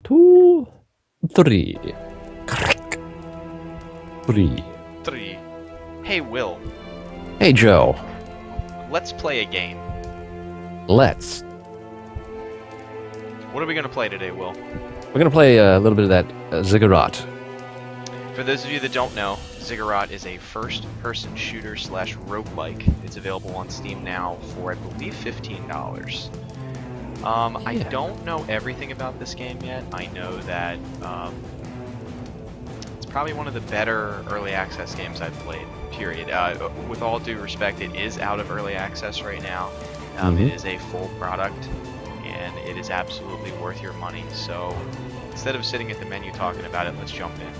2, 3. Crack. 3. 3. Hey, Will. Hey, Joe. Let's play a game. Let's. What are we going to play today, Will? We're gonna play a little bit of that Ziggurat. For those of you that don't know, Ziggurat is a first-person shooter / roguelike. It's available on Steam now for, I believe, $15. I don't know everything about this game yet. I know that it's probably one of the better early access games I've played, period. With all due respect, it is out of early access right now. It is a full product, and it is absolutely worth your money. So instead of sitting at the menu talking about it, let's jump in.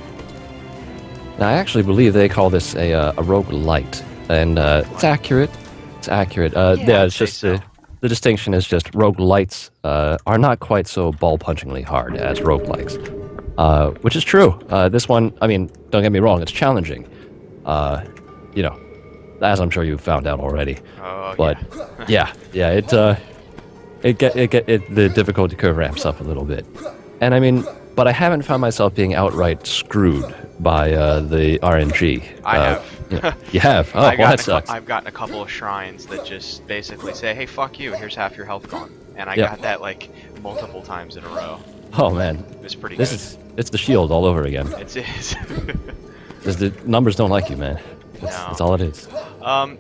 Now, I actually believe they call this a rogue-lite, and it's accurate. It's accurate. Yeah, it's just so. the distinction is just rogue-lites are not quite so ball-punchingly hard as roguelikes, which is true. This one, I mean, don't get me wrong, it's challenging. You know, as I'm sure you've found out already. Oh, but yeah. yeah, the difficulty curve ramps up a little bit, and I mean, but I haven't found myself being outright screwed by the RNG. I have. You have? Oh, well, that sucks. I've gotten a couple of shrines that just basically say, hey, fuck you, here's half your health gone. And I got that, like, multiple times in a row. Oh, man. It was pretty good. It's the shield all over again. It is. The numbers don't like you, man. That's all it is.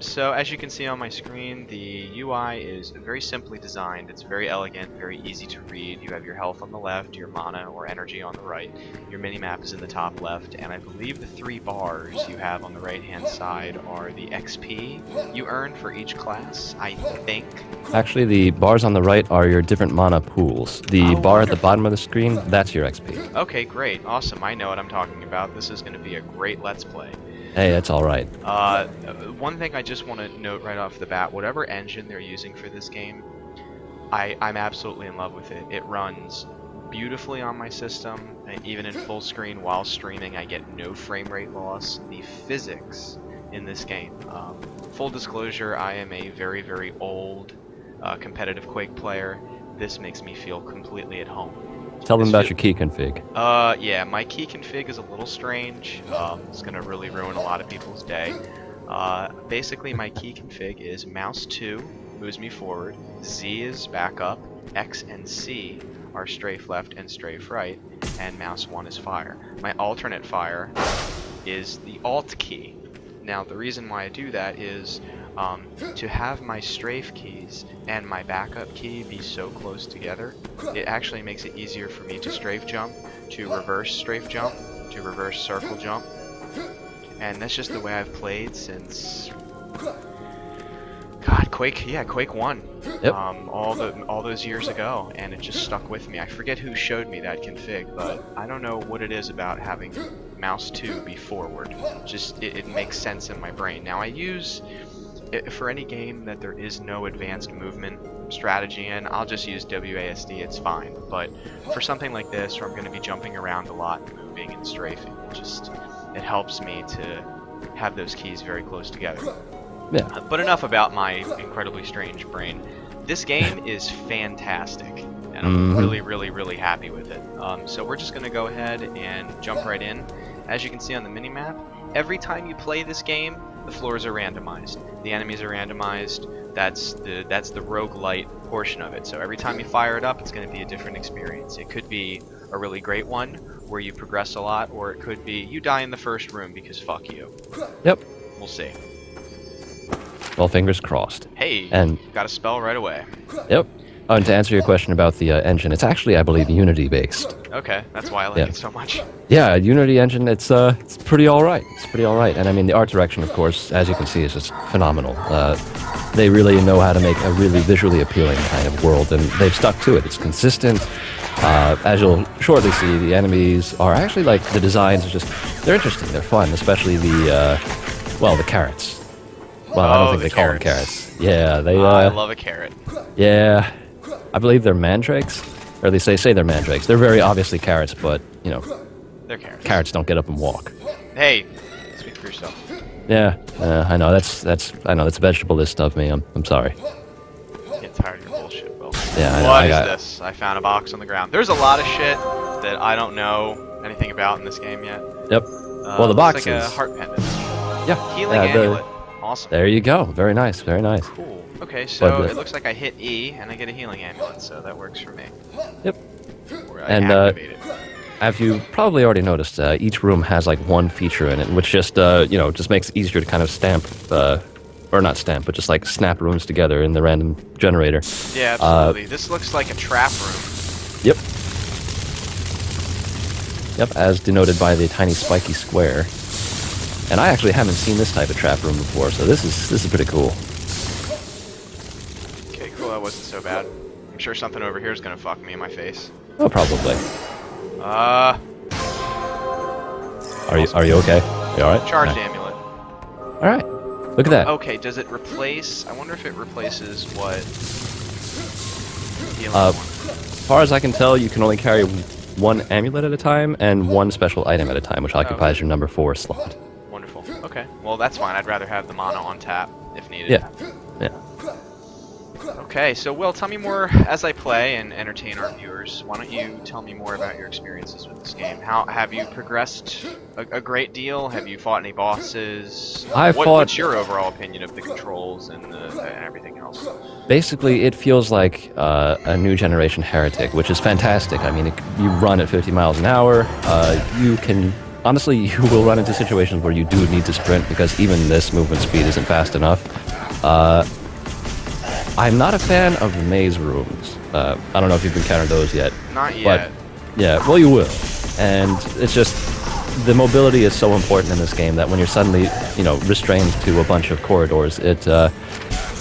So as you can see on my screen, the UI is very simply designed. It's very elegant, very easy to read. You have your health on the left, your mana or energy on the right. Your mini-map is in the top left, and I believe the 3 bars you have on the right-hand side are the XP you earn for each class, I think. Actually, the bars on the right are your different mana pools. The bar at the bottom of the screen, that's your XP. Okay, great. Awesome. I know what I'm talking about. This is going to be a great Let's Play. Hey, that's all right. One thing I just want to note right off the bat, whatever engine they're using for this game, I'm absolutely in love with it. It runs beautifully on my system, and even in full screen while streaming, I get no frame rate loss. The physics in this game. Full disclosure, I am a very, very old competitive Quake player. This makes me feel completely at home. Tell them about your key config. Yeah, my key config is a little strange. It's gonna really ruin a lot of people's day. Basically, my key config is mouse 2 moves me forward, Z is back up, X and C are strafe left and strafe right, and mouse 1 is fire. My alternate fire is the Alt key. Now, the reason why I do that is to have my strafe keys and my backup key be so close together, it actually makes it easier for me to strafe jump, to reverse strafe jump, to reverse circle jump. And that's just the way I've played since Quake 1. Yep. All those years ago, and it just stuck with me. I forget who showed me that config, but I don't know what it is about having mouse 2 be forward. Just it makes sense in my brain. Now I use for any game that there is no advanced movement strategy in, I'll just use WASD, it's fine. But for something like this, where I'm going to be jumping around a lot and moving and strafing, it helps me to have those keys very close together. Yeah. But enough about my incredibly strange brain. This game is fantastic, and I'm really, really, really happy with it. So we're just going to go ahead and jump right in. As you can see on the minimap, every time you play this game, the floors are randomized. The enemies are randomized. That's the roguelite portion of it. So every time you fire it up, it's going to be a different experience. It could be a really great one where you progress a lot, or it could be you die in the first room because fuck you. Yep. We'll see. Well, fingers crossed. Hey, and got a spell right away. Yep. Oh, and to answer your question about the engine, it's actually, I believe, Unity-based. Okay, that's why I like it so much. Yeah, Unity engine, it's pretty all right. It's pretty all right. And I mean, the art direction, of course, as you can see, is just phenomenal. They really know how to make a really visually appealing kind of world, and they've stuck to it. It's consistent. As you'll shortly see, the enemies are actually, like, the designs are just, they're interesting, they're fun, especially the carrots. Well, I don't think they call them carrots. Yeah, they... I love a carrot. Yeah, I believe they're mandrakes, or they say they're mandrakes. They're very obviously carrots, but, you know... They're carrots. Carrots don't get up and walk. Hey, speak for yourself. Yeah, I know, that's vegetable list of me, I'm sorry. Get tired of your bullshit, Will. Yeah, I know, What is this? I found a box on the ground. There's a lot of shit that I don't know anything about in this game yet. Yep. Well, the Looks box like a is... heart pendant. Yeah. Healing amulet. Awesome. There you go. Very nice. Very nice. Cool. Okay, so But, it looks like I hit E and I get a healing amulet, so that works for me. Yep. Or I And activate it. as you probably already noticed, each room has like one feature in it, which just just makes it easier to kind of stamp, or not stamp, but just like snap rooms together in the random generator. Yeah, absolutely. This looks like a trap room. Yep. Yep, as denoted by the tiny spiky square. And I actually haven't seen this type of trap room before, so this is pretty cool. Okay, cool. That wasn't so bad. I'm sure something over here is gonna fuck me in my face. Oh, probably. Awesome. Are you okay? You all right? Charged All right. amulet. All right. Look at that. Okay, does it replace? I wonder if it replaces what. Healing As one. far as I can tell, you can only carry one amulet at a time and one special item at a time, which occupies your number 4 slot. Wonderful. Okay. Well, that's fine. I'd rather have the mana on tap if needed. Yeah. Yeah. Okay, so Will, tell me more as I play and entertain our viewers. Why don't you tell me more about your experiences with this game? How have you progressed a great deal? Have you fought any bosses? What's your overall opinion of the controls and everything else? Basically, it feels like a new generation Heretic, which is fantastic. I mean, you run at 50 miles an hour. You can... Honestly, you will run into situations where you do need to sprint because even this movement speed isn't fast enough. I'm not a fan of the maze rooms. I don't know if you've encountered those yet. Not yet. But, yeah, well, you will. And it's just... The mobility is so important in this game that when you're suddenly, restrained to a bunch of corridors, it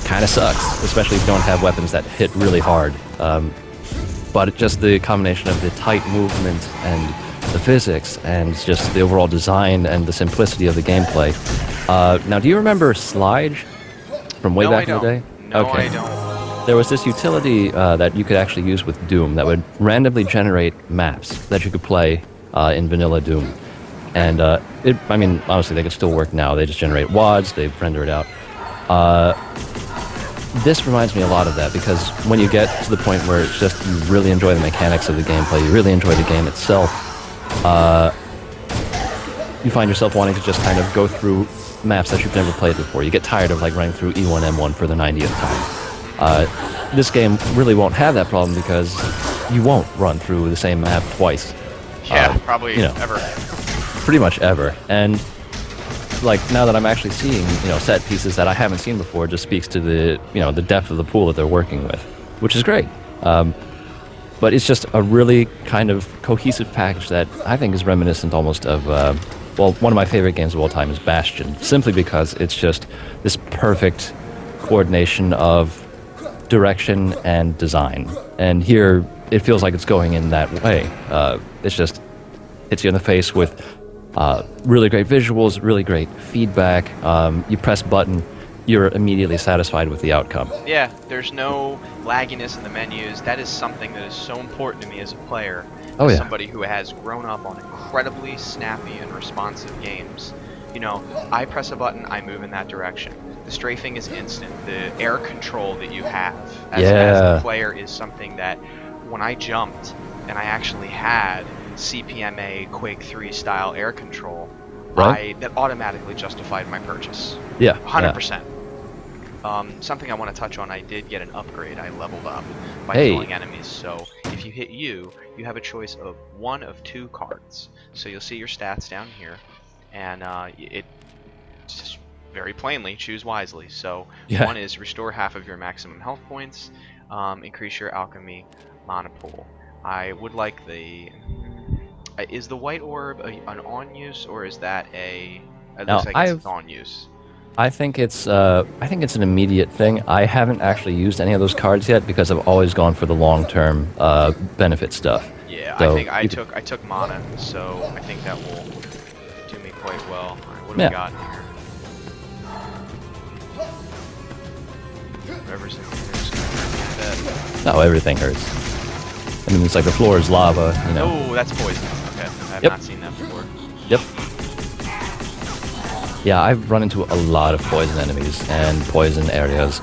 kind of sucks, especially if you don't have weapons that hit really hard. But just the combination of the tight movement and the physics and just the overall design and the simplicity of the gameplay. Now, do you remember Slide from way back in the day? No, okay. I don't. There was this utility that you could actually use with Doom that would randomly generate maps that you could play in vanilla Doom. And, honestly, they could still work now. They just generate WADs, they render it out. This reminds me a lot of that, because when you get to the point where it's just you really enjoy the mechanics of the gameplay, you really enjoy the game itself, you find yourself wanting to just kind of go through maps that you've never played before. You get tired of like running through E1, M1 for the 90th time. This game really won't have that problem because you won't run through the same map twice. Yeah, probably ever. Pretty much ever. And like now that I'm actually seeing set pieces that I haven't seen before, just speaks to the the depth of the pool that they're working with, which is great. But it's just a really kind of cohesive package that I think is reminiscent almost of one of my favorite games of all time is Bastion, simply because it's just this perfect coordination of direction and design. And here it feels like it's going in that way. It's just hits you in the face with really great visuals, really great feedback. You press button, you're immediately satisfied with the outcome. Yeah, there's no lagginess in the menus. That is something that is so important to me as a player. Oh, yeah. Somebody who has grown up on incredibly snappy and responsive games. I press a button, I move in that direction. The strafing is instant. The air control that you have as a player is something that when I jumped and I actually had CPMA Quake 3 style air control, right? That automatically justified my purchase. Yeah. 100%. Something I want to touch on, I did get an upgrade. I leveled up by killing enemies. So if you hit you have a choice of one of 2 cards. So you'll see your stats down here, and it just very plainly choose wisely. So one is restore half of your maximum health points, increase your alchemy mana pool. I would like the... is the white orb an on use, or is that a... It looks like it's on use. I think it's an immediate thing. I haven't actually used any of those cards yet because I've always gone for the long-term benefit stuff. Yeah, so I think I took mana, so I think that will do me quite well. All right, what do we got here? Whatever's in here. No, everything hurts. I mean, it's like the floor is lava, Oh, that's poison. Okay, I have not seen that before. Yep. Yeah, I've run into a lot of poison enemies and poison areas.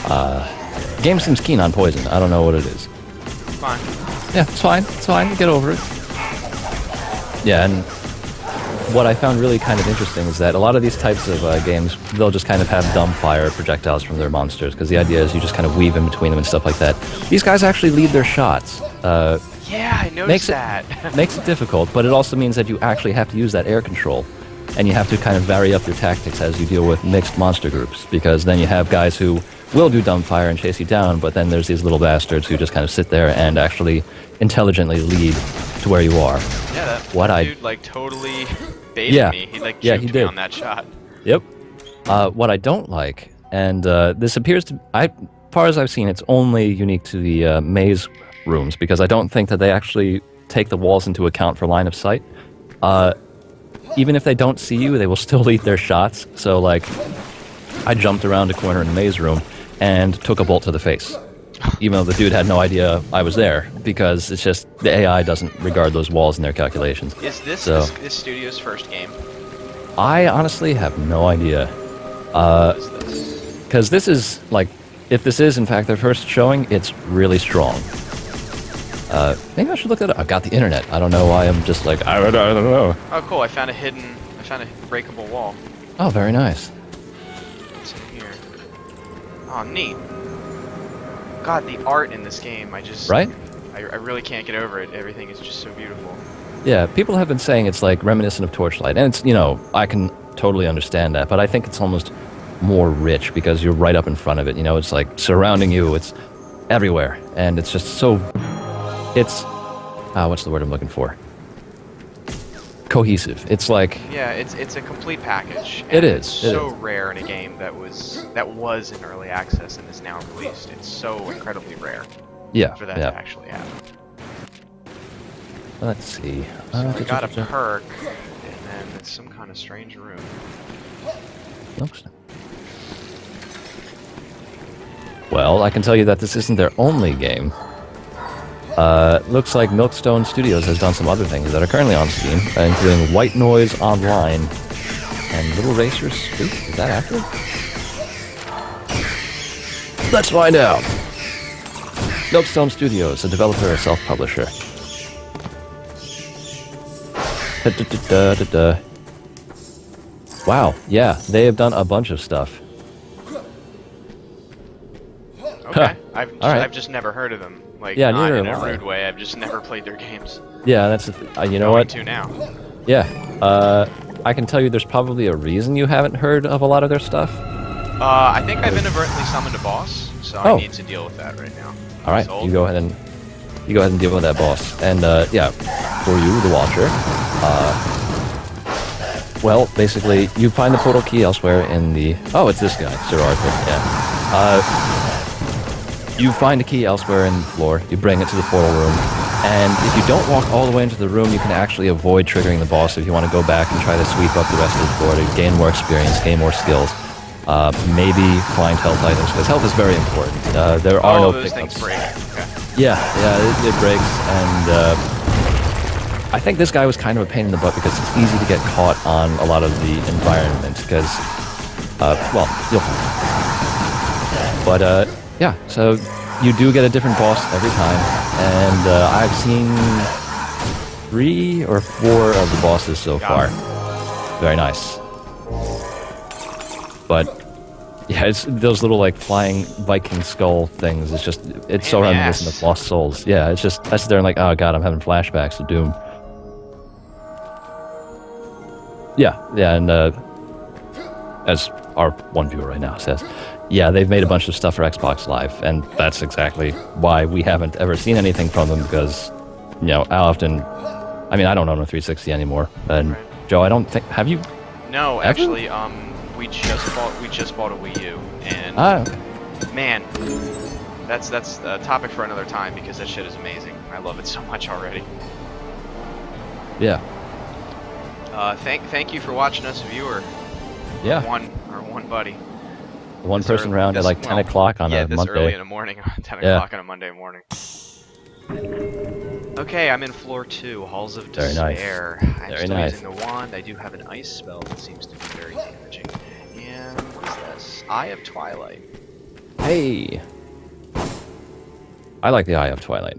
The game seems keen on poison. I don't know what it is. Fine. Yeah, it's fine. It's fine. Get over it. Yeah, and what I found really kind of interesting is that a lot of these types of games, they'll just kind of have dumb fire projectiles from their monsters, because the idea is you just kind of weave in between them and stuff like that. These guys actually lead their shots. Yeah, I noticed that. Makes it difficult, but it also means that you actually have to use that air control, and you have to kind of vary up your tactics as you deal with mixed monster groups, because then you have guys who will do dumb fire and chase you down, but then there's these little bastards who just kind of sit there and actually intelligently lead to where you are. Yeah, that dude like totally baited me. He like juked me on that shot. Yep. What I don't like, and this appears to, as far as I've seen, it's only unique to the maze rooms, because I don't think that they actually take the walls into account for line of sight. Even if they don't see you, they will still lead their shots. So, like, I jumped around a corner in the maze room and took a bolt to the face, even though the dude had no idea I was there, because it's just the AI doesn't regard those walls in their calculations. Is this this studio's first game? I honestly have no idea. What is this? Because this is, like, if this is in fact their first showing, it's really strong. Maybe I should look at it. I've got the internet. I don't know why I'm just like, I don't know. Oh, cool! I found a breakable wall. Oh, very nice. What's in here? Oh, neat. God, the art in this game, Right? I really can't get over it. Everything is just so beautiful. Yeah, people have been saying it's like reminiscent of Torchlight, and it's, you know, I can totally understand that, but I think it's almost more rich because you're right up in front of it. You know, it's like surrounding you. It's everywhere, and it's just so. It's what's the word I'm looking for? Cohesive. It's like, yeah, it's a complete package. It is. It's so rare in a game that was in early access and is now released. It's so incredibly rare. Yeah. For that to actually happen. Let's see. So we got a perk, and then it's some kind of strange room. Oops. Well, I can tell you that this isn't their only game. Looks like Milkstone Studios has done some other things that are currently on Steam, including White Noise Online and Little Racers. Is that accurate? Let's find out. Milkstone Studios, a developer or self-publisher. Wow, yeah, they have done a bunch of stuff. Okay, I've just never heard of them. Like, yeah, not neither in a have I. rude way. I've just never played their games. Yeah, that's you know what? To now. Yeah, I can tell you there's probably a reason you haven't heard of a lot of their stuff. I think I've inadvertently summoned a boss, so I need to deal with that right now. All right, you go ahead and deal with that boss. And yeah, for you, the watcher, well, basically, you find the portal key elsewhere in the. Oh, it's this guy, Sir Arthur. Yeah. You find a key elsewhere in the floor, you bring it to the portal room, and if you don't walk all the way into the room, you can actually avoid triggering the boss if you want to go back and try to sweep up the rest of the floor to gain more experience, gain more skills. Maybe find health items, because health is very important. There are no those pickups. things break. Okay. Yeah, it breaks, and I think this guy was kind of a pain in the butt because it's easy to get caught on a lot of the environment, because, well, you'll find. But, yeah, so you do get a different boss every time, and I've seen 3 or 4 of the bosses so far. Very nice. But yeah, it's those little like flying Viking skull things. It's just so reminiscent of Lost Souls. Yeah, it's just I sit there and like, oh god, I'm having flashbacks to Doom. Yeah, and as our one viewer right now says. Yeah, they've made a bunch of stuff for Xbox Live, and that's exactly why we haven't ever seen anything from them, because, you know, I don't own a 360 anymore. And Joe, I don't think, have you? No, actually, we just bought a Wii U, and man, that's a topic for another time, because that shit is amazing. I love it so much already. Yeah. Thank you for watching us, viewer. Yeah. Our one buddy. One person round at like 10 o'clock on a Monday. Yeah, this early in the morning, 10 o'clock on a Monday morning. Okay, I'm in floor 2, Halls of Despair. I'm still using the wand. I do have an ice spell that seems to be very damaging. And what is this? Eye of Twilight. Hey! I like the Eye of Twilight.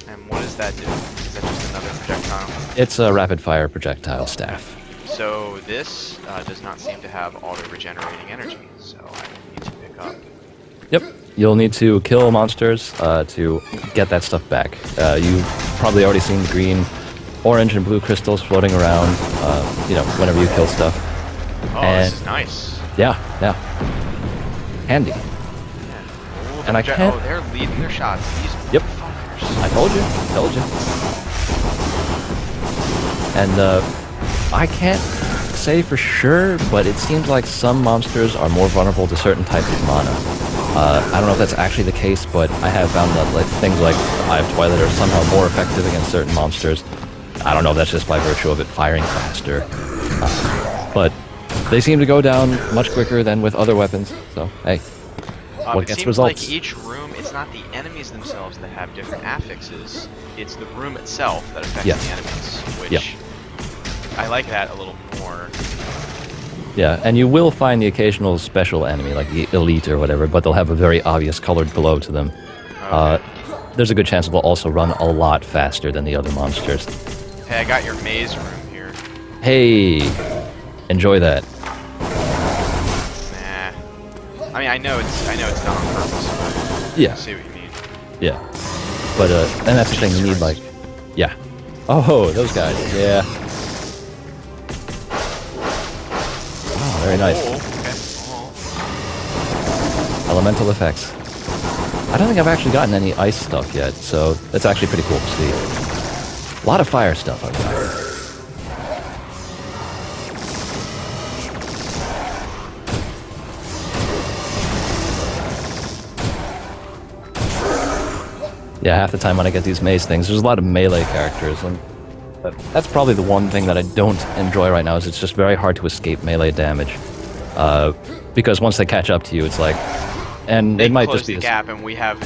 And what does that do? Is that just another projectile? projectile? It's a rapid-fire projectile staff. So this does not seem to have auto-regenerating energy, so I will need to pick up. Yep. You'll need to kill monsters to get that stuff back. You've probably already seen the green, orange, and blue crystals floating around, whenever you kill stuff. Oh, and this is nice. Yeah. Handy. Oh, And I can't... Oh, they're leading their shots. These Yep. fuckers. I told you. And I can't say for sure, but it seems like some monsters are more vulnerable to certain types of mana. I don't know if that's actually the case, but I have found that things like Eye of Twilight are somehow more effective against certain monsters. I don't know if that's just by virtue of it firing faster. But they seem to go down much quicker than with other weapons, so hey. What It gets seems results? like each room, it's not the enemies themselves that have different affixes, it's the room itself that affects the enemies, which I like that a little more. Yeah, and you will find the occasional special enemy, like the elite or whatever, but they'll have a very obvious colored glow to them. Okay. There's a good chance they'll also run a lot faster than the other monsters. Hey, I got your maze room here. Hey! Enjoy that. Nah. I mean, I know it's done on purpose, but Yeah. I see what you mean. Yeah. But, and that's the thing, you need, yeah. Oh, those guys, yeah. Oh, very nice. Oh, okay. Elemental effects. I don't think I've actually gotten any ice stuff yet, so that's actually pretty cool to see. A lot of fire stuff I've got. Yeah, half the time when I get these maze things, there's a lot of melee characters, and that's probably the one thing that I don't enjoy right now, is it's just very hard to escape melee damage. Because once they catch up to you, it's like... And it might just be the gap, and we have,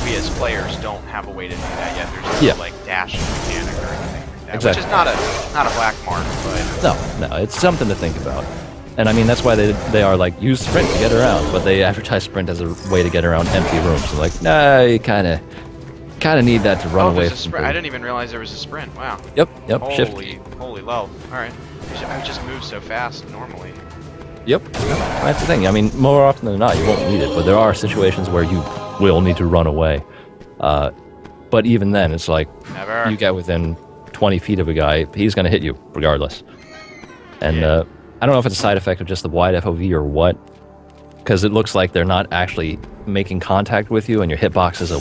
we as players don't have a way to do that yet. There's no dash mechanic or anything like that, exactly. Which is not a black mark, but no, it's something to think about. And I mean, that's why they are like, use sprint to get around, but they advertise sprint as a way to get around empty rooms. So like, nah, you kind of need that to run away from. Sprint. I didn't even realize there was a sprint. Wow. Yep. Shift. Holy low. All right. I just move so fast normally. Yep. That's the thing. I mean, more often than not, you won't need it, but there are situations where you will need to run away. But even then, it's like, Never. You get within 20 feet of a guy, he's going to hit you regardless. And I don't know if it's a side effect of just the wide FOV or what, because it looks like they're not actually making contact with you, and your hitbox is a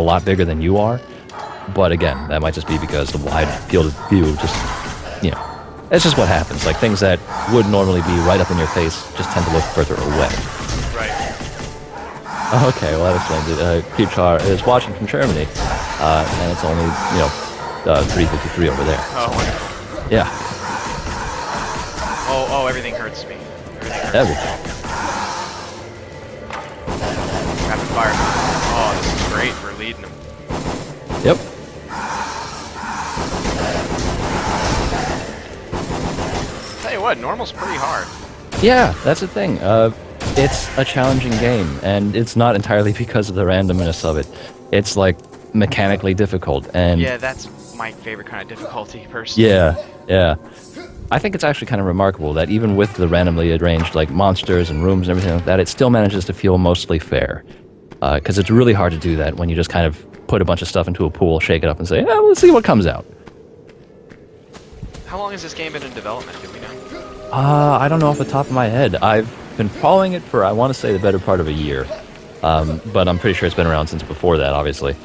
lot bigger than you are. But again, that might just be because the wide field of view it's just what happens. Like, things that would normally be right up in your face just tend to look further away. Right. Okay, well, that explains it. Peepchar is watching from Germany, and it's only, 3:53 over there. Oh, wonderful. Yeah. Oh, everything hurts me. Everything. Rapid fire. Oh, this is great for leading them. Yep. Tell you what, normal's pretty hard. Yeah, that's the thing. It's a challenging game, and it's not entirely because of the randomness of it. It's, like, mechanically difficult, and... Yeah, that's my favorite kind of difficulty, personally. Yeah. I think it's actually kind of remarkable that even with the randomly arranged, like, monsters and rooms and everything like that, it still manages to feel mostly fair. Because it's really hard to do that when you just kind of put a bunch of stuff into a pool, shake it up, and say, let's see what comes out. How long has this game been in development, do we know? I don't know off the top of my head. I've been following it for, I want to say, the better part of a year. But I'm pretty sure it's been around since before that, obviously.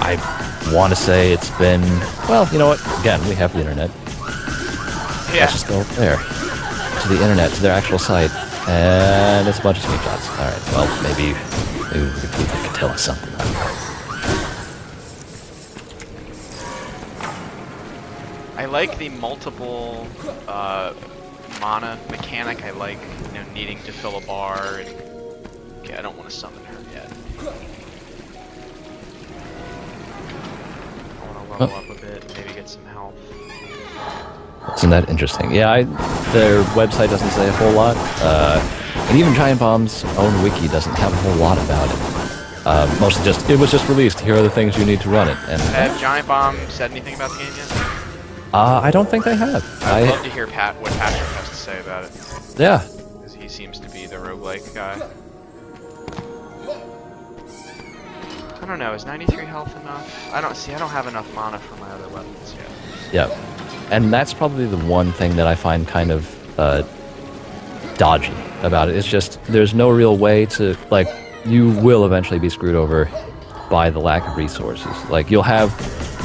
I want to say it's been... Well, you know what? Again, we have the internet. Yeah. Let's just go there. To the internet, to their actual site. And it's a bunch of screenshots. Alright, well, maybe people could tell us something. I don't know. I like the multiple mana mechanic. I like needing to fill a bar. And... Okay, I don't want to summon her yet. I want to level up a bit and maybe get some health. Isn't that interesting? Yeah, their website doesn't say a whole lot. And even Giant Bomb's own wiki doesn't have a whole lot about it. Mostly just, it was just released. Here are the things you need to run it. And Have Giant Bomb said anything about the game yet? I don't think they have. I'd love to hear what Patrick has to say about it. Yeah. Because he seems to be the roguelike guy. I don't know, is 93 health enough? I don't have enough mana for my other weapons yet. Yeah. And that's probably the one thing that I find kind of dodgy about it. It's just, there's no real way to, like, you will eventually be screwed over by the lack of resources. Like, you'll have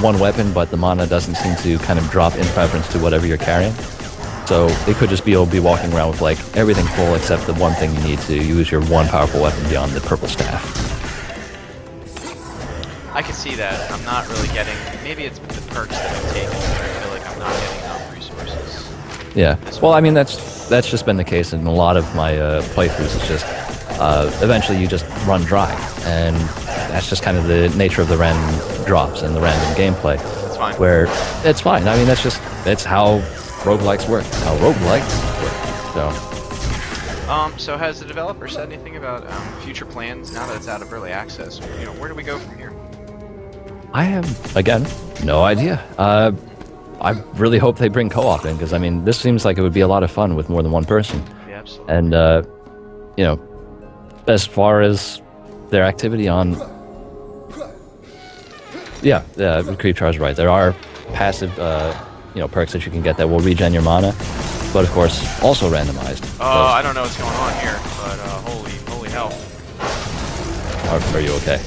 one weapon, but the mana doesn't seem to kind of drop in preference to whatever you're carrying. So it could just be you'll be walking around with, like, everything full except the one thing you need to use your one powerful weapon beyond the purple staff. I can see that. I'm not really getting... Maybe it's the perks that I've taken, but I feel like I'm not getting enough resources. Yeah. Well, I mean, that's just been the case in a lot of my playthroughs. It's just, eventually you just run dry. And that's just kind of the nature of the random drops and the random gameplay. That's fine. Where it's fine. I mean, it's how roguelikes work. How roguelikes work. So has the developer said anything about future plans now that it's out of early access? You know, where do we go from here? I have, again, no idea. I really hope they bring co-op in, because, I mean, this seems like it would be a lot of fun with more than one person. Yeah, absolutely. And, you know, as far as their activity on... Yeah, Creepchar's right. There are passive, you know, perks that you can get that will regen your mana, but, of course, also randomized. I don't know what's going on here, but holy hell. Are you okay?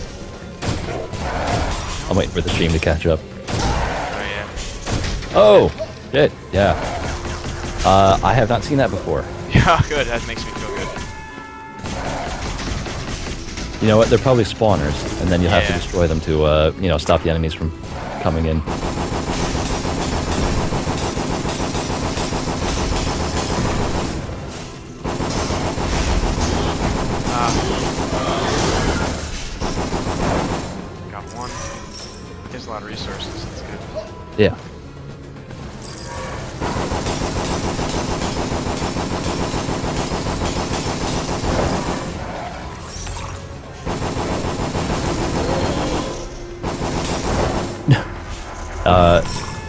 I'm waiting for the stream to catch up. Oh, yeah. Oh, shit, yeah. I have not seen that before. Yeah, good. That makes me feel good. You know what? They're probably spawners, and then you'll have to destroy them to, you know, stop the enemies from coming in. Got one. There's a lot of resources. That's good. Yeah.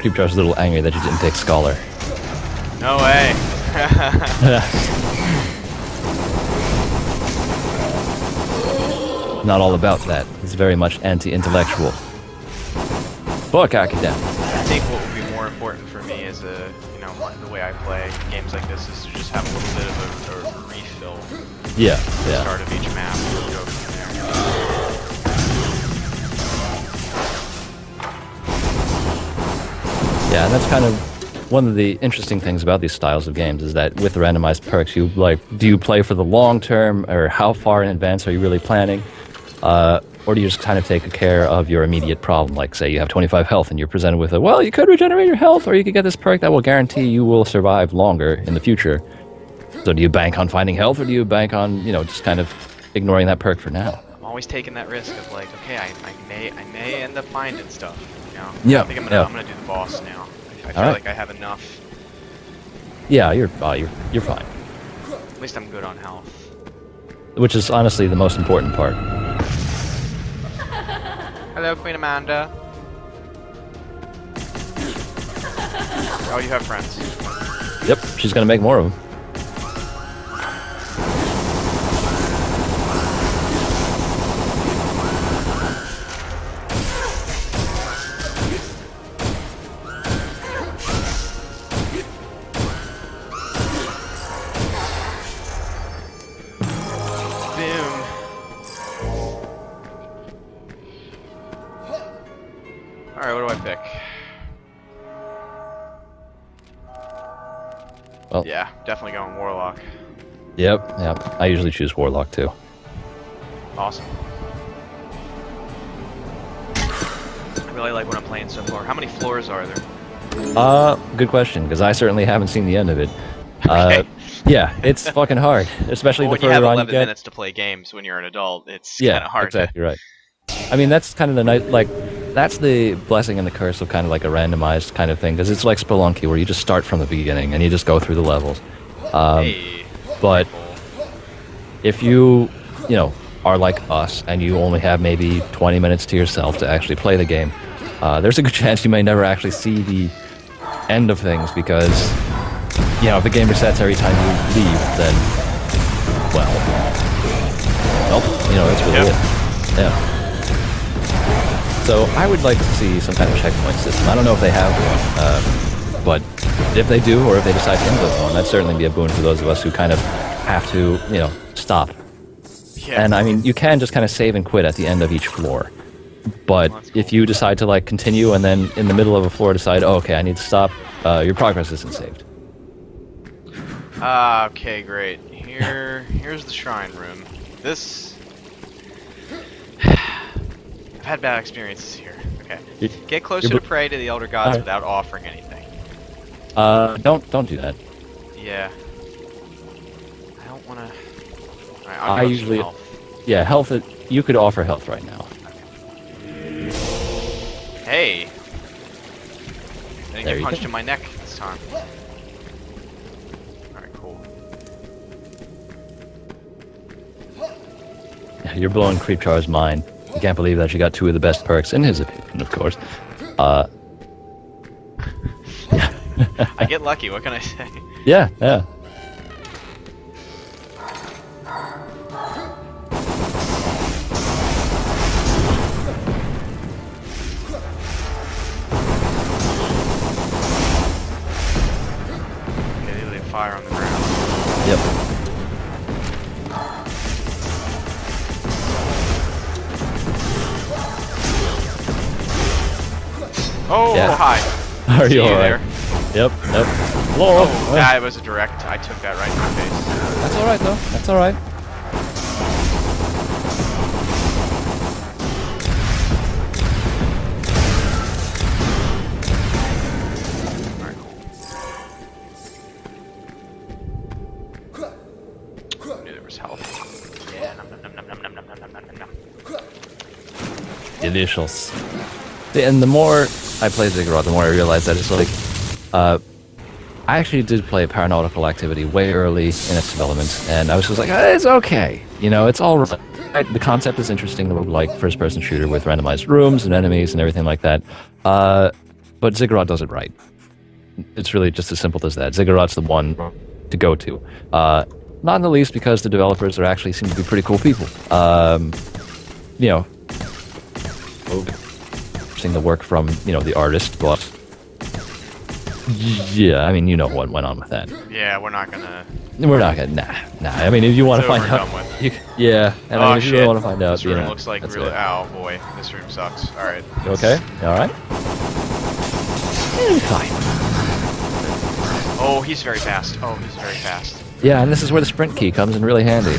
Creepjar's a little angry that you didn't take Scholar. No way. Not all about that. He's very much anti-intellectual. Fuck academic. I think what would be more important for me is the way I play games like this is to just have a little bit of a refill. Yeah, At the yeah. start of each map and go from there. Yeah, and that's kind of one of the interesting things about these styles of games is that with the randomized perks, you do you play for the long term, or how far in advance are you really planning? Or do you just kind of take care of your immediate problem? Like, say you have 25 health and you're presented with well, you could regenerate your health, or you could get this perk that will guarantee you will survive longer in the future. So do you bank on finding health, or do you bank on, just kind of ignoring that perk for now? I'm always taking that risk of like, okay, I may end up finding stuff. Yeah. I think I'm gonna do the boss now. I feel like I have enough. Yeah, you're fine. At least I'm good on health. Which is honestly the most important part. Hello, Queen Amanda. Oh, you have friends. Yep, she's gonna make more of them. Alright, what do I pick? Well, yeah, definitely going Warlock. Yep. I usually choose Warlock too. Awesome. I really like what I'm playing so far. How many floors are there? Good question, because I certainly haven't seen the end of it. Okay. Yeah, it's fucking hard, especially when the you have further on 11 you get. minutes to play games when you're an adult, it's kind of hard. Exactly right. I mean, that's kind of the nice, that's the blessing and the curse of kind of like a randomized kind of thing, because it's like Spelunky, where you just start from the beginning and you just go through the levels. Hey, but cool. if you, are like us and you only have maybe 20 minutes to yourself to actually play the game, there's a good chance you may never actually see the end of things because, you know, if the game resets every time you leave, then, well, you know, that's really it. Yeah. So I would like to see some kind of checkpoint system. I don't know if they have one, but if they do, or if they decide to implement one, that'd certainly be a boon for those of us who kind of have to, you know, stop. Yeah. And I mean, you can just kind of save and quit at the end of each floor. But if you decide to like continue and then in the middle of a floor decide, oh, okay, I need to stop, your progress isn't saved. Okay, great. Here's the shrine room. This... I've had bad experiences here. Okay. Get closer to pray to the elder gods without offering anything. Don't do that. Yeah. I don't want to... Alright, I usually... health. Yeah, health, you could offer health right now. Hey! I didn't There get you punched go. in my neck this time. Alright, cool. You're blowing Creepchar's mind. I can't believe that you got 2 of the best perks, in his opinion, of course. I get lucky, what can I say? Yeah, yeah. Okay, they leave fire on the ground. Yep. Oh, Yeah. hi. Are See you you alright? there. Yep, yep. Whoa! Oh, that was a direct. I took that right in my face. That's alright, though. That's alright. Alright, cool. I knew there was health. Yeah, nom nom nom nom nom nom nom nom nom nom nom. Delicious. And the more I play Ziggurat, the more I realize that it's like, I actually did play Paranautical Activity way early in its development, and I was just like, it's okay. You know, it's all right. The concept is interesting, the like first-person shooter with randomized rooms and enemies and everything like that. But Ziggurat does it right. It's really just as simple as that. Ziggurat's the one to go to. Not in the least because the developers are actually seem to be pretty cool people. You know, the work from, you know, the artist, but yeah, I mean, you know what went on with that. Yeah, we're not gonna. Nah. I mean, if you want to find out, yeah, and I mean, if you really want to find out, this room you know, looks like that's really. it. Oh boy, this room sucks. All right. You okay? You all right? Fine. Oh, he's very fast. Oh, he's very fast. Yeah, and this is where the sprint key comes in really handy.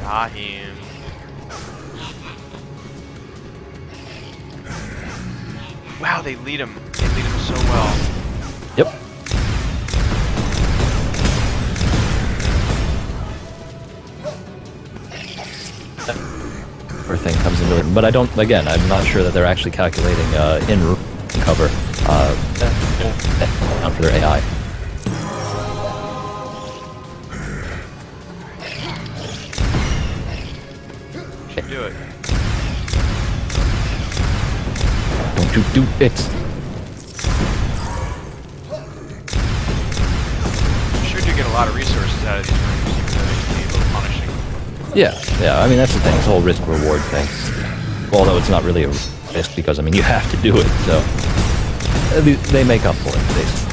Ah, him. Wow, they lead him. They lead him so well. Yep. Thing comes into it, but I don't. Again, I'm not sure that they're actually calculating in cover for their AI. Should do it. Don't you do it? I'm sure you get a lot of resources out of these rooms, even though they can be a little punishing. Yeah. I mean, that's the thing. It's a whole risk-reward thing. Although it's not really a risk because, I mean, you have to do it, so they make up for it, basically.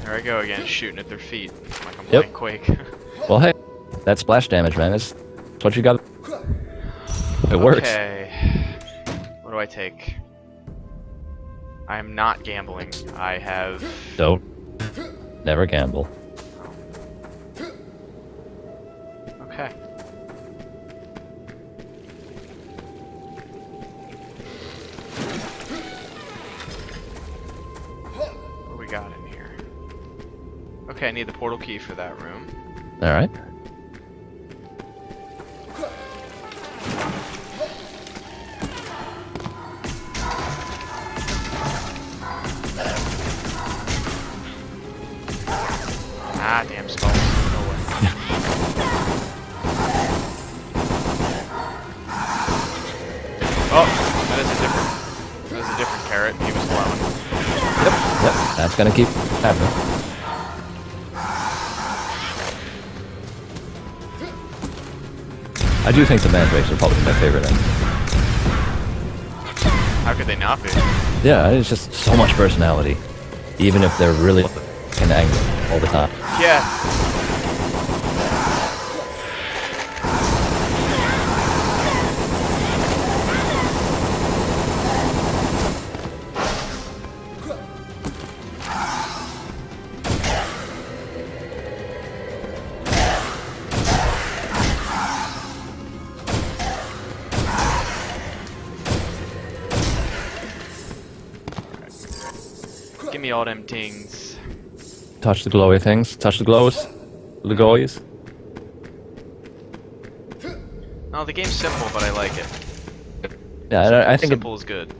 There I go again, shooting at their feet like I'm playing Quake. Well, hey, that's splash damage, man. It's what you got. It works. Okay. What do I take? I am not gambling. I have... Don't. Never gamble. Okay. Okay, I need the portal key for that room. All right. Ah, damn skulls. No way. Oh, that is a different carrot. He was glowing. Yep. That's gonna keep happening. I do think the mandrakes are probably my favorite end. How could they not be? Yeah, it's just so much personality, even if they're really fucking angry all the time. Yeah. Give me all them things. Touch the glowy things. Touch the glows. The glowies. No, the game's simple, but I like it. Yeah, I think simple is good.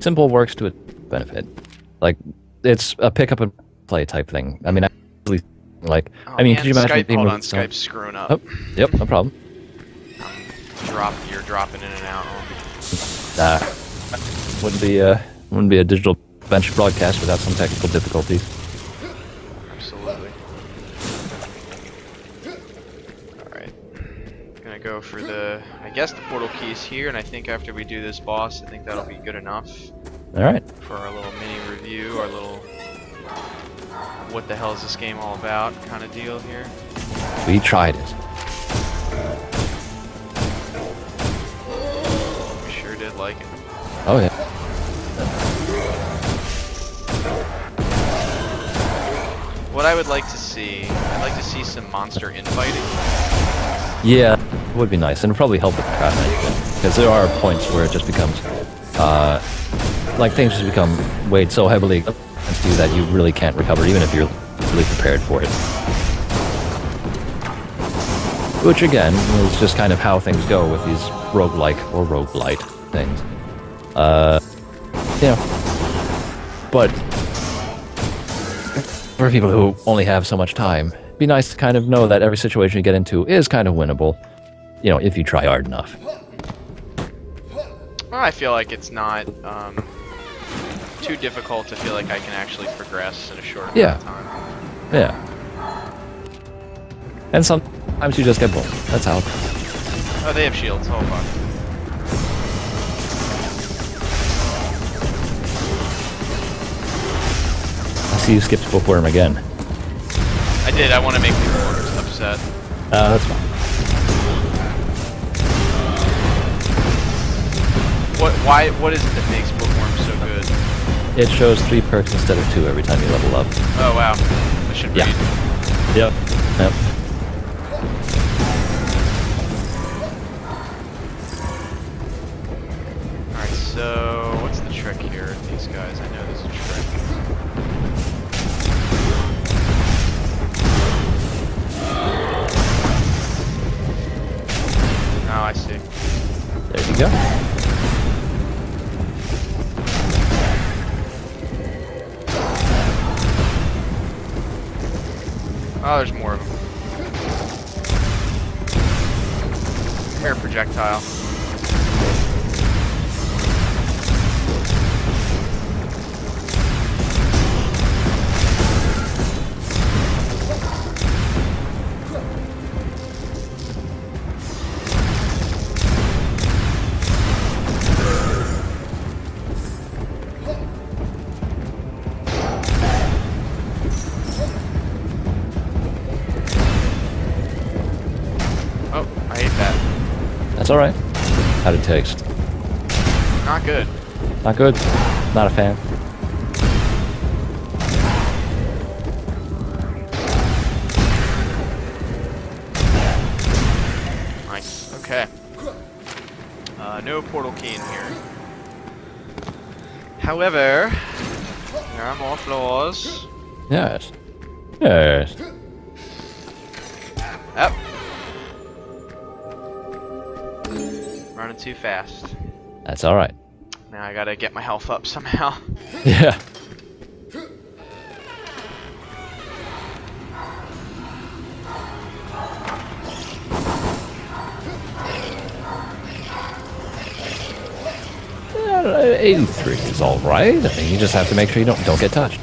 simple works to its benefit. Like, it's a pick up and play type thing. I mean, Oh, could you man, imagine Skype, being hold really on, Skype's screwing up. Oh, yep, no problem. You're dropping in and out on me. Wouldn't be a digital bench broadcast without some technical difficulties. Absolutely. Alright. Gonna go for I guess the portal keys here, and I think after we do this boss, I think that'll be good enough Alright. for our little mini review, our little what the hell is this game all about kind of deal here. We tried it. We sure did like it. Oh yeah. What I would like to see, I'd like to see some monster infighting. Yeah, it would be nice, and it'd probably help with the craft management, because there are points where it just becomes, like things just become weighed so heavily against you that you really can't recover, even if you're really prepared for it. Which again, is just kind of how things go with these roguelike or roguelite things. You know, but for people who only have so much time, it'd be nice to kind of know that every situation you get into is kind of winnable, you know, if you try hard enough. Well, I feel like it's not too difficult to feel like I can actually progress in a short amount of time. Yeah. And sometimes you just get bored. That's how. Oh, they have shields. Oh, fuck. I see you skipped Bookworm again. I did. I want to make people upset. That's fine. What is it that makes Bookworm so good? It shows 3 perks instead of 2 every time you level up. Oh, wow. I should read. Yep. Yep. Alright, so what's the trick here with these guys? I know there's a trick. Oh, I see. There you go. Oh, there's more of them. Come here, projectile. Oh, I hate that. That's alright. How'd it taste? Not good. Not good? Not a fan? Nice. Okay. No portal key in here. However, there are more floors. Yes. Yes. Up. Running too fast. That's all right. Now I gotta get my health up somehow. Yeah. Yeah, 83 is all right. I mean, you just have to make sure you don't get touched.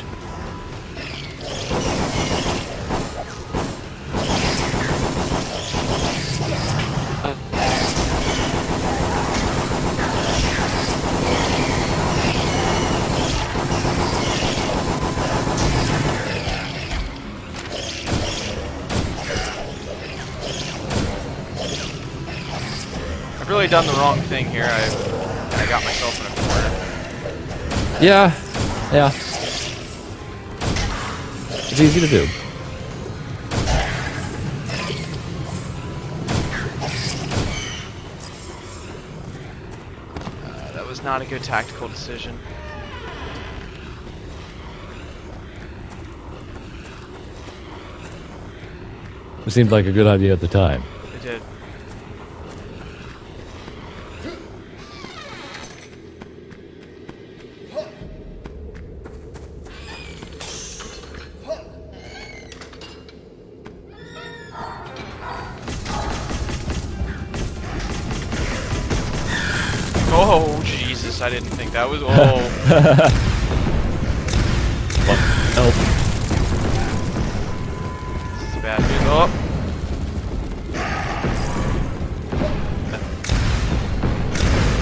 I've really done the wrong thing here. I got myself in a corner. Yeah. Yeah. It's easy to do. That was not a good tactical decision. It seemed like a good idea at the time. It did. Oh, Jesus, I didn't think that was... Oh. Help. This is bad news. Oh.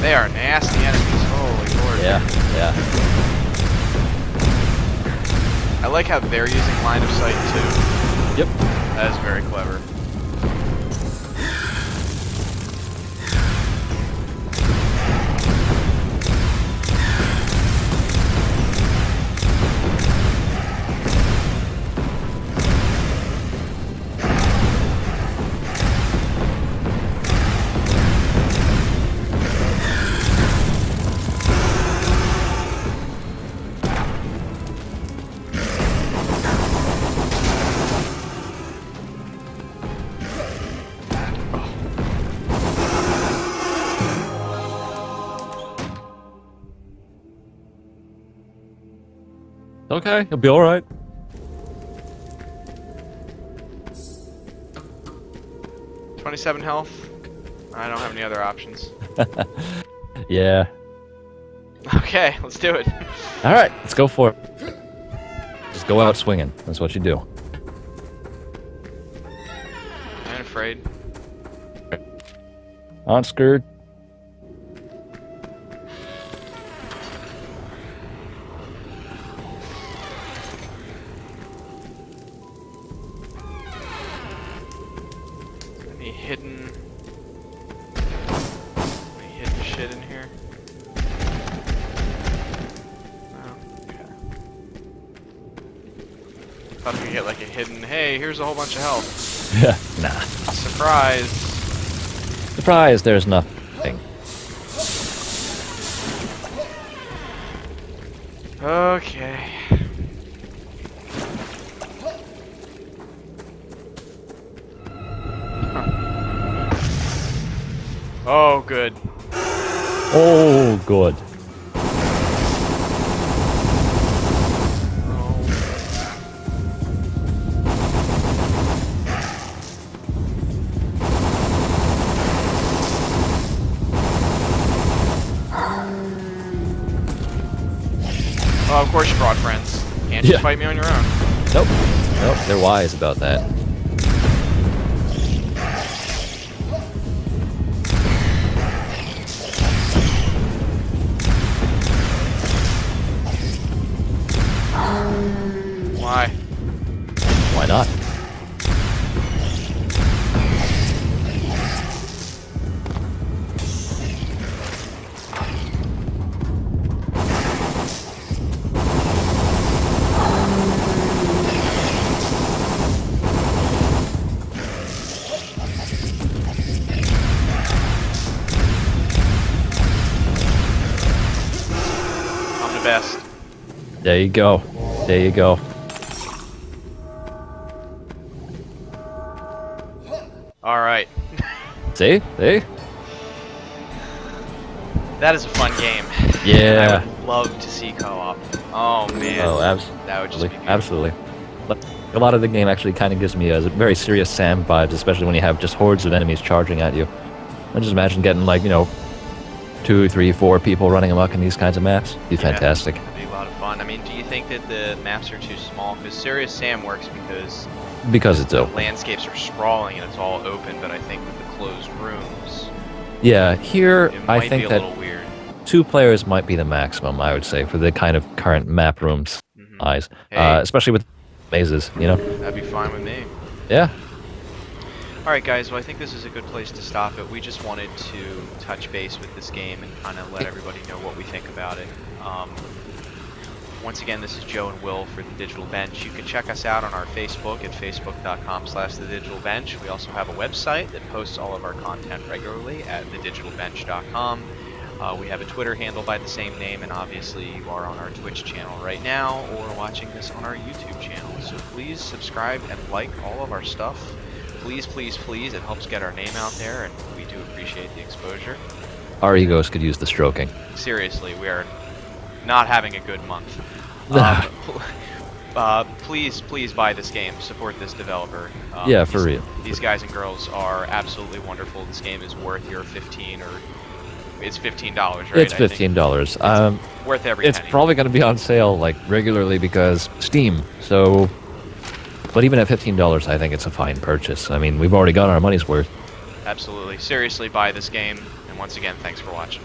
They are nasty enemies. Holy Lord. Yeah, yeah. I like how they're using line of sight, too. Yep. That is very clever. Okay, you'll be all right. $27 health. I don't have any other options. Yeah. Okay, let's do it. All right, let's go for it. Just go out swinging. That's what you do. I ain't afraid. On scared. Any hidden shit in here? No. Okay. Thought we could get like a hidden. Hey, here's a whole bunch of health. Yeah. Nah. Surprise. Surprise, there's nothing. Okay. Oh, good. Oh, good. Oh, of course you brought friends. Can't just Yeah. fight me on your own. Nope. Nope, they're wise about that. Why? Why not? I'm the best. There you go. There you go. All right. See? See? That is a fun game. Yeah. I would love to see co-op. Oh man. Oh, That would just be beautiful. absolutely. But a lot of the game actually kind of gives me a very serious Sam vibes, especially when you have just hordes of enemies charging at you. I just imagine getting like, 2, 3, 4 people running amok in these kinds of maps. It'd be fantastic. It'd be a lot of fun. I mean, do you think that the maps are too small? Because Serious Sam works because It's the open. landscapes are sprawling and it's all open, but I think with the closed rooms, Yeah, here it I might think be a that little weird. 2 players might be the maximum, I would say, for the kind of current map rooms size. Hey. Especially with mazes, That'd be fine with me. Yeah. Alright guys, well I think this is a good place to stop it. We just wanted to touch base with this game and kind of let everybody know what we think about it. Once again, this is Joe and Will for The Digital Bench. You can check us out on our Facebook at facebook.com/thedigitalbench. We also have a website that posts all of our content regularly at thedigitalbench.com. We have a Twitter handle by the same name, and obviously you are on our Twitch channel right now or watching this on our YouTube channel. So please subscribe and like all of our stuff. Please, please, please. It helps get our name out there, and we do appreciate the exposure. Our egos could use the stroking. Seriously, we are not having a good month. Please buy this game. Support this developer. Yeah, for real. These guys and girls are absolutely wonderful. This game is worth your it's $15, right? It's $15. Worth every It's penny. probably going to be on sale like regularly because Steam. So, but even at $15, I think it's a fine purchase. I mean, we've already got our money's worth. Absolutely. Seriously, buy this game. And once again, thanks for watching.